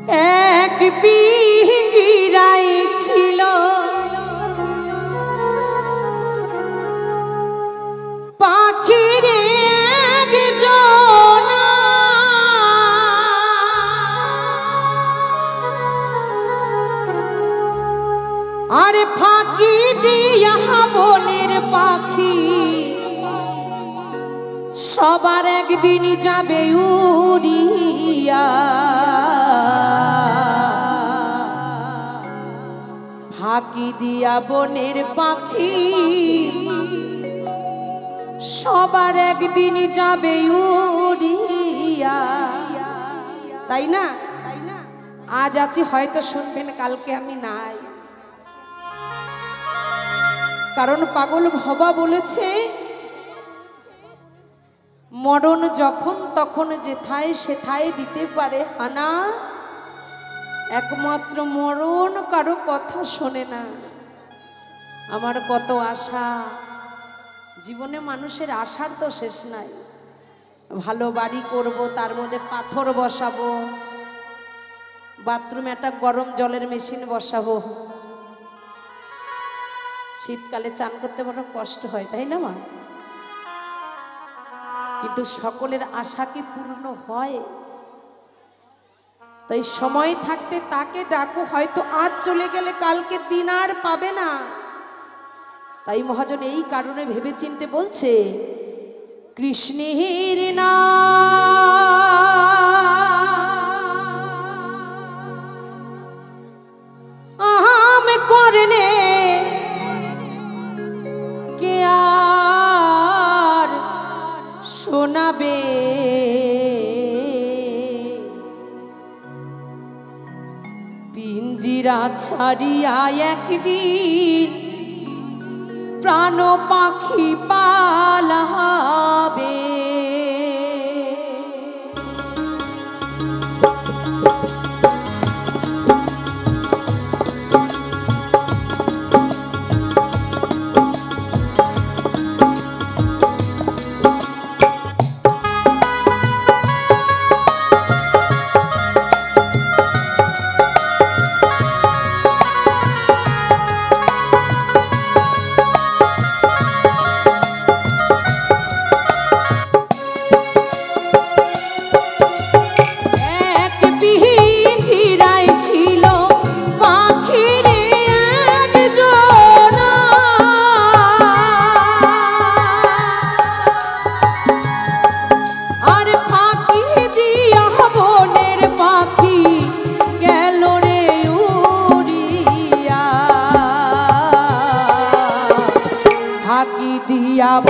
এক পিঞ্জিরায় ছিল পাখির একজন, আরে ফাঁকি দিয়া বনের পাখি সবার একদিন যাবে উড়িয়া। ফাঁকি দিয়া বনের পাখি সবার একদিন যাবে উড়িয়া। তাই না? আজ আছি হয়তো শুনবেন, কালকে আমি নাই। কারণ পাগল ভবা বলেছে মরণ যখন তখন যেথায় সেথায় দিতে পারে হানা, একমাত্র মরণ কারো কথা শোনে না। আমার কত আশা জীবনে, মানুষের আশার তো শেষ নাই। ভালো বাড়ি করব, তার মধ্যে পাথর বসাবো, বাথরুমে একটা গরম জলের মেশিন বসাবো। শীতকালে চান করতে বড় কষ্ট হয়, তাই না মা? কিন্তু সকলের আশা কি পূর্ণ হয়? তাই সময় থাকতে তাকে ডাকো, হয়তো আজ চলে গেলে কালকে দিন আর পাবে না। তাই মহাজন এই কারণে ভেবে চিনতে বলছে কৃষ্ণের নাম করনে কে আর শোনাবে, পিঞ্জিরা ছাড়িয়া একদিন প্রাণ পাখি পালাবে।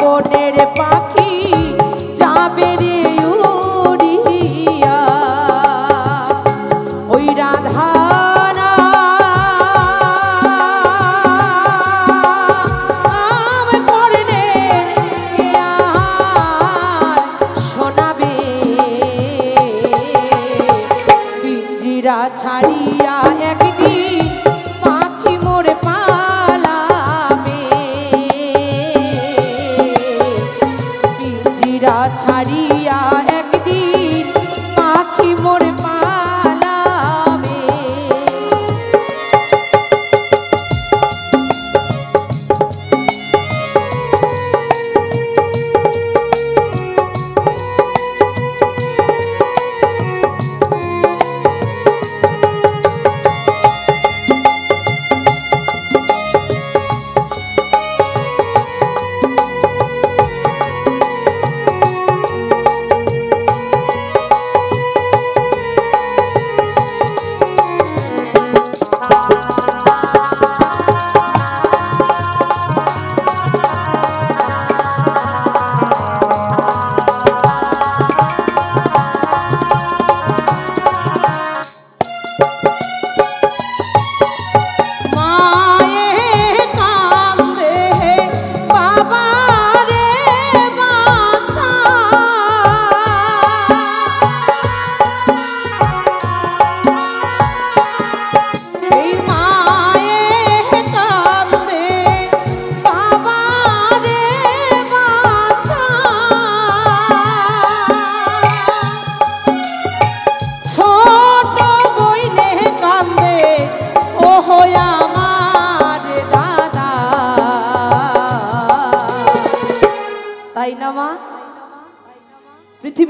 বনের পাখি যাবে রে উড়িয়া, ওই রাধা নাম করনে কে আর শোনাবে, পিঞ্জিরা ছাড়িয়া একদিন পাখি মোরে পালাবে, পিঞ্জিরা ছাড়িয়া একদিন পাখি মোরে পালাবে।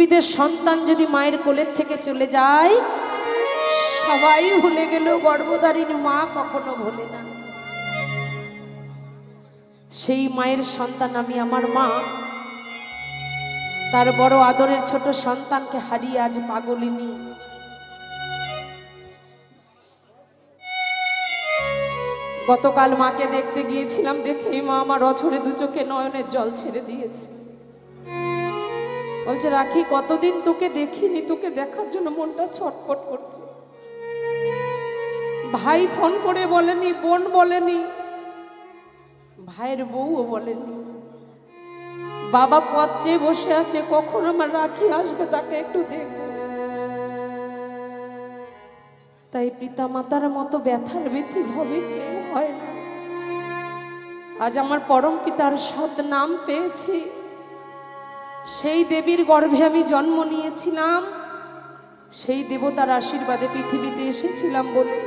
পৃথিবীতে সন্তান যদি মায়ের কোলের থেকে চলে যায়, সবাই ভুলে গেলেও গর্ভধারিণী মা কখনো ভোলে না। সেই মায়ের সন্তান আমি, আমার মা তার বড় আদরের ছোট সন্তানকে হারিয়ে আজ পাগলিনী। গতকাল মাকে দেখতে গিয়েছিলাম, দেখেই মা আমার অঝরে দু চোখে নয়নের জল ছেড়ে দিয়েছে। বলছে, রাখি কতদিন তোকে দেখিনি, তোকে দেখার জন্য মনটা ছটফট করছে। ভাই ফোন করে বলেনি, বোন বলেনি, ভাইয়ের বউও বলেনি, বাবা পথ চেয়ে বসে আছে, কখন আমার রাখি আসবে তাকে একটু দেখব। তাই পিতা মাতার মতো ব্যথার ব্যথি ভাবে কেউ হয় না। আজ আমার পরম পিতার সৎ নাম পেয়েছি, সেই দেবীর গর্ভে আমি জন্ম নিয়েছিলাম, সেই দেবতার আশীর্বাদে পৃথিবীতে এসেছিলাম বলে।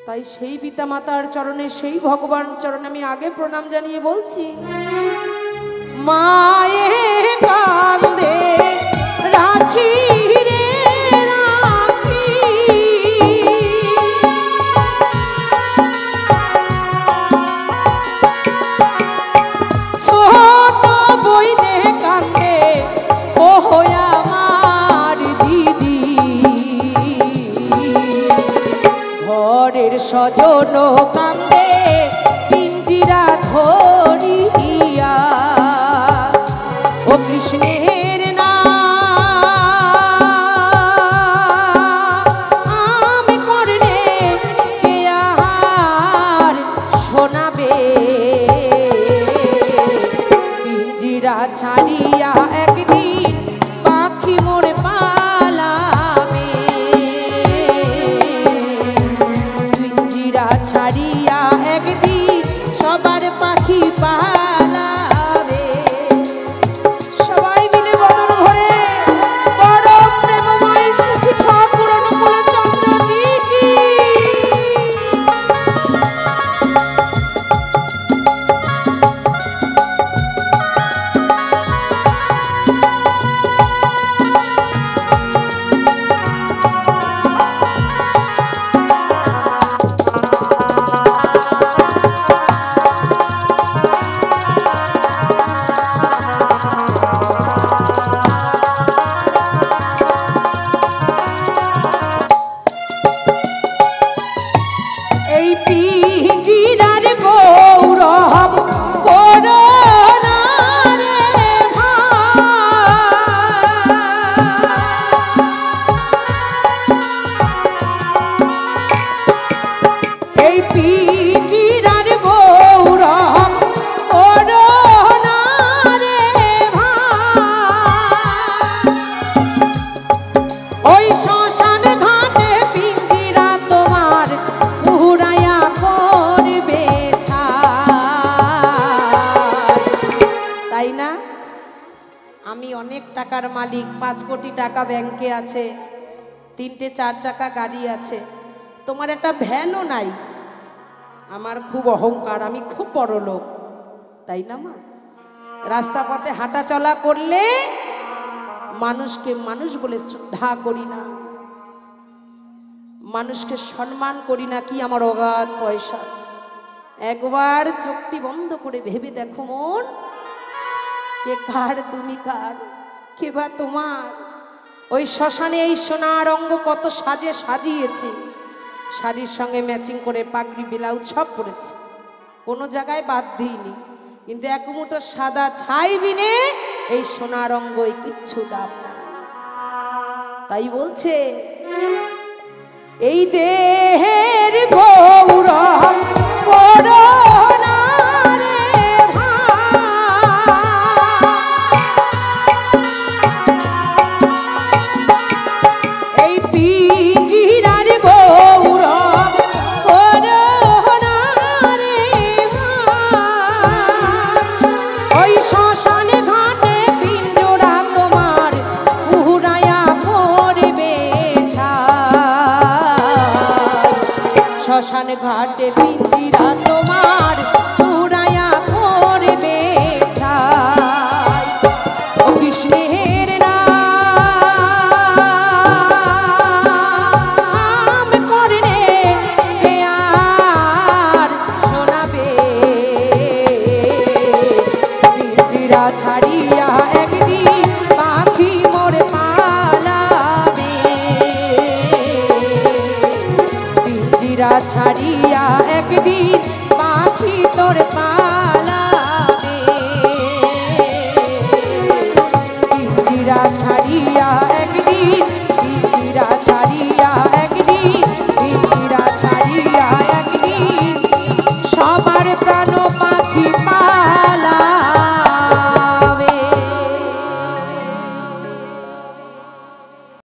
তাই সেই পিতা মাতার চরণে, সেই ভগবান চরণে আমি আগে প্রণাম জানিয়ে বলছি, মায়ে কান্দে রাখি রে রাখি, ছোট বইনে কান্দে ও আমার দিদি, ঘরের স্বজন কান্দে পিঞ্জিরা ধরিয়া, ও কৃষ্ণের নাম করলে কে আর শোনাবে, পিঞ্জিরা ছাড়িয়া একদিন পাখি মোর পালাবে, পিঞ্জিরা ছাড়িয়া একদিন সবার পাখি পালাবে। সবাই মিলে বদন ভরে পরম প্রেমময় শ্রী ঠাকুর অনুকূল চন্দ্র জি কি। আমি অনেক টাকার মালিক, 5 কোটি টাকা ব্যাংকে আছে, 3টে 4 চাকা গাড়ি আছে, তোমার একটা ভ্যানও নাই। আমার খুব অহংকার, আমি খুব বড় লোক, তাই না মা? রাস্তা পথে হাঁটা চলা করলে মানুষকে মানুষ বলে শ্রদ্ধা করি না, মানুষকে সম্মান করি না। কি আমার অগাধ পয়সা আছে? একবার চোখটি বন্ধ করে ভেবে দেখো মন, কে কার, তুমি কার, কে বা তোমার? ওই শ্মশানে এই সোনার অঙ্গ কত সাজে সাজিয়েছে, শাড়ির সঙ্গে ম্যাচিং করে পাগড়ি ব্লাউজ সব পরেছে, কোনো জায়গায় বাদ দিইনি, কিন্তু এক মুঠো সাদা ছাই বিনে এই সোনার অঙ্গ কিচ্ছু দাম নাই। তাই বলছে, এই দেহের গৌরব করোনা রে ভাই, এই পিঞ্জিরার গৌরব করোনা রে ভাই, ওই শ্মশান ঘাটে পিঞ্জরা তোমার পুরায়া করবে ছাই, শ্মশান ঘাটে পিঞ্জিরা তোমার পুরায়া করবে ছাই, ও কৃষ্ণের ছাড়িয়া একদিন পাখি তোর